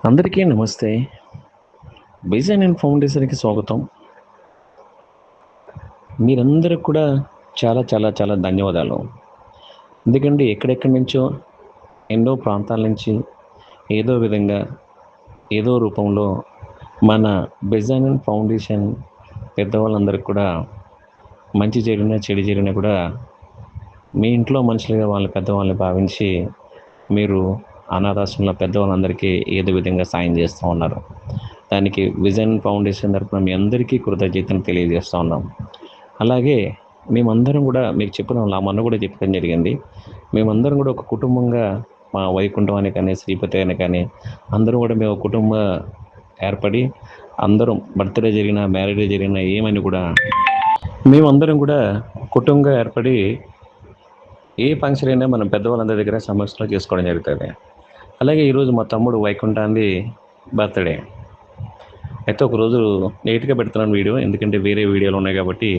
అందరికీ నమస్తే. Vision and ఫౌండేషన్‌కి స్వాగతం. మీరందరికి కూడా చాలా చాలా చాలా ధన్యవాదాలు. ఎందుకంటే ఎక్కడెక్కడి నుంచో ఎన్నో ప్రాంతాల నుంచి ఏదో విధంగా, ఏదో రూపంలో మన విజన్ అండ్ ఫౌండేషన్ పెద్దవాళ్ళందరికి కూడా మంచి జరిగినా, చెడు జరిగినా కూడా మీ ఇంట్లో మనుషులుగా వాళ్ళ పెద్దవాళ్ళని భావించి మీరు అనాథాశ్రమంలో పెద్దవాళ్ళందరికీ ఏదో విధంగా సాయం చేస్తూ ఉన్నారు. దానికి విజన్ ఫౌండేషన్ తరపున మీ అందరికీ కృతజ్ఞతలు తెలియజేస్తూ ఉన్నాం. అలాగే మేమందరం కూడా మీకు మొన్న కూడా చెప్పడం జరిగింది. మేమందరం కూడా ఒక కుటుంబంగా మా వైకుంఠం అని కానీ, శ్రీపతి అని కానీ అందరం కూడా మేము ఒక కుటుంబం ఏర్పడి అందరం బర్త్‌డే జరిగినా, మ్యారేజ్ జరిగినా ఏమని కూడా మేమందరం కూడా కుటుంబంగా ఏర్పడి ఏ ఫంక్షన్ అయినా మనం పెద్దవాళ్ళందరి దగ్గర సమక్షంలో చేసుకోవడం జరుగుతుంది. అలాగే ఈరోజు మా తమ్ముడు వైకుంఠాంది బర్త్‌డే. అయితే ఒకరోజు లేట్‌గా పెడుతున్నాను వీడియో. ఎందుకంటే వేరే వీడియోలు ఉన్నాయి కాబట్టి,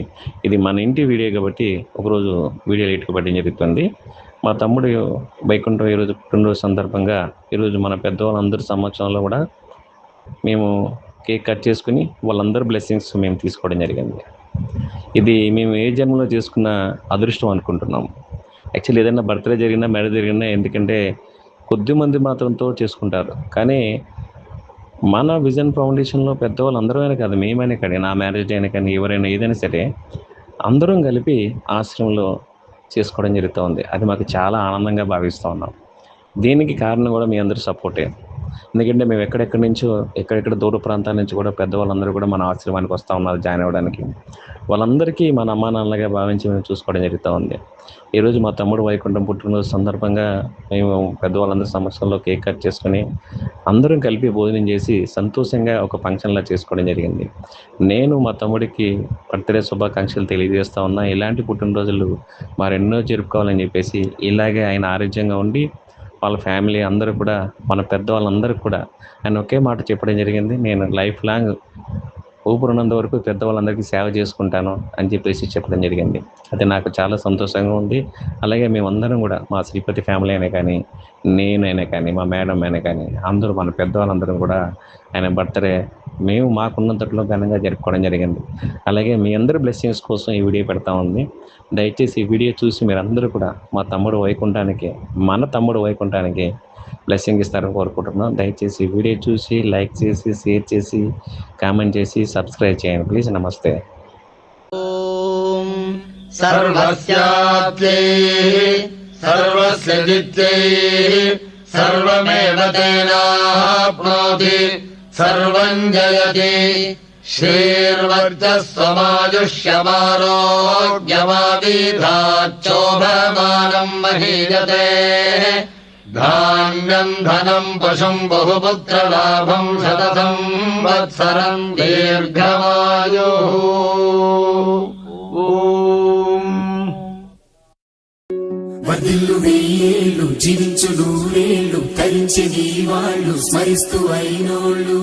ఇది మన ఇంటి వీడియో కాబట్టి ఒకరోజు వీడియో లేట్‌గా పెట్టడం జరుగుతుంది. మా తమ్ముడు వైకుంఠం ఈరోజు పుట్టినరోజు సందర్భంగా ఈరోజు మన పెద్దవాళ్ళందరి సమక్షంలో కూడా మేము కేక్ కట్ చేసుకుని వాళ్ళందరి బ్లెస్సింగ్స్ మేము తీసుకోవడం జరిగింది. ఇది మేము ఏ జన్మలో చేసుకున్న అదృష్టం అనుకుంటున్నాం. యాక్చువల్లీ ఏదైనా బర్త్‌డే జరిగినా, మ్యారేజ్ జరిగినా ఎందుకంటే కొద్దిమంది మాత్రంతో చేసుకుంటారు. కానీ మన విజన్ ఫౌండేషన్‌లో పెద్దవాళ్ళు అందరమైనా కాదు, మేమైనా కానీ, నా మ్యారేజ్ డే అయినా కానీ, ఎవరైనా ఏదైనా సరే అందరం కలిపి ఆశ్రమంలో చేసుకోవడం జరుగుతూ ఉంది. అది మాకు చాలా ఆనందంగా భావిస్తూ ఉన్నాం. దీనికి కారణం కూడా మీ అందరి సపోర్టే. ఎందుకంటే మేము ఎక్కడెక్కడి నుంచో ఎక్కడెక్కడ దూర ప్రాంతాల నుంచి కూడా పెద్దవాళ్ళందరూ కూడా మన ఆశ్రమానికి వస్తూ ఉన్నారు జాయిన్ అవ్వడానికి. వాళ్ళందరికీ మన అమ్మా నాన్నలుగా భావించి మేము చూసుకోవడం జరుగుతూ ఉంది. ఈరోజు మా తమ్ముడు వైకుంఠం పుట్టినరోజు సందర్భంగా మేము పెద్దవాళ్ళందరి సమక్షంలో కేక్ కట్ చేసుకొని అందరం కలిపి భోజనం చేసి సంతోషంగా ఒక ఫంక్షన్లా చేసుకోవడం జరిగింది. నేను మా తమ్ముడికి బర్త్‌డే శుభాకాంక్షలు తెలియజేస్తూ ఉన్నా. ఇలాంటి పుట్టినరోజులు మరెన్నో జరుపుకోవాలని చెప్పేసి, ఇలాగే ఆయన ఆరోగ్యంగా ఉండి వాళ్ళ ఫ్యామిలీ అందరూ కూడా, మన పెద్దవాళ్ళందరికీ కూడా ఆయన ఒకే మాట చెప్పడం జరిగింది. నేను లైఫ్ లాంగ్ ఊపిరున్నంత వరకు పెద్దవాళ్ళందరికీ సేవ చేసుకుంటాను అని చెప్పేసి చెప్పడం జరిగింది. అది నాకు చాలా సంతోషంగా ఉంది. అలాగే మేమందరం కూడా మా శ్రీపతి ఫ్యామిలీ అయినా కానీ, నేనైనా కానీ, మా మేడం అయినా కానీ అందరూ మన పెద్దవాళ్ళందరం కూడా ఆయన బర్త్‌డే మేము మాకున్నంతట్లో ఘనంగా జరుపుకోవడం జరిగింది. అలాగే మీ అందరి బ్లెస్సింగ్స్ కోసం ఈ వీడియో పెడతా ఉంది. దయచేసి ఈ వీడియో చూసి మీరందరూ కూడా మా తమ్ముడు వైకుంఠానికి, మన తమ్ముడు వైకుంఠానికి బ్లెస్సింగ్ ఇస్తారని కోరుకుంటున్నాం. దయచేసి ఈ వీడియో చూసి లైక్ చేసి, షేర్ చేసి, కామెంట్ చేసి, సబ్స్క్రైబ్ చేయండి ప్లీజ్. నమస్తే. ఓం సర్వస్యాప్యై సర్వస్య జిత్యై సర్వమేవ తేనాప్నోతి సర్వం జయతి శ్రీర్వర్చస్వమాయుష్యమారోగ్యమాదీధాచ్చోభమానం మహీయతే ధాన్యం ధనం పశుం బహుపుత్రలాభం శతసం వత్సరం దీర్ఘమాయు. వర్ధిల్లు వెయ్యేళ్ళు జీవించు నూరేళ్ళు తరించి నీ వాళ్ళు స్మరిస్తూ అయినోళ్ళు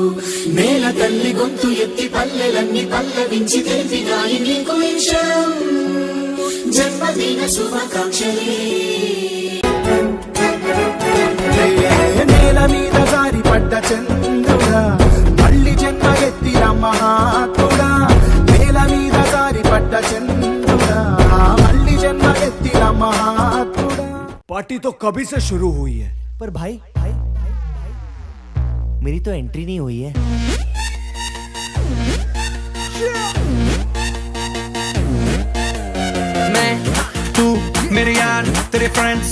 నేల తల్లి గొంతు ఎత్తి పల్లెలన్నీ పల్లవించి తెలిపినాయి నీకు విషయం జన్మదిన శుభాకాంక్షలే. నేల మీద జారి పడ్డ చంద్రుడా మళ్ళీ జన్మ ఎత్తిన మహాత్ముడా. నేల మీద జారి పడ్డ చంద్రుడా మళ్ళీ జన్మ ఎత్తిన మహాత్ముడా. पार्टी तो कभी से शुरू हुई है, पर भाई मेरी तो एंट्री नहीं हुई है. मैं तू मेरे यार तेरे फ्रेंड्स